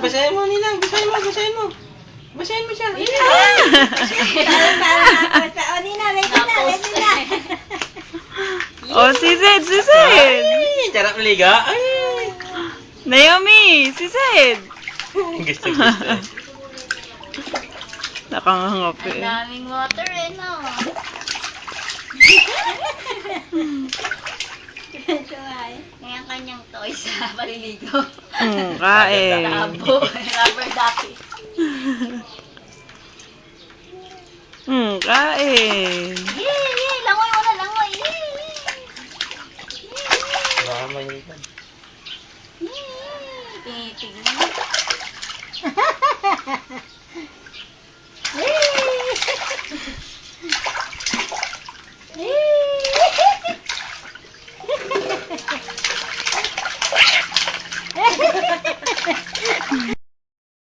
Basahin mo, Ninang. Basahin mo, basahin mo. Basahin mo siya. O, Nina, ready na, ready na. Oh, si Zed, si Zed. Ay, sarap liga. Ay. Naomi, si Zed. Gusto. Nakangangapi. Ang daming water no? Kaya kanyang toys sa paliligo. Kain. Labo, rubber ducky. Kain. Yay! Langoy mo na, langoy! Yay! Baka mahirap. Yay! Tinitignan.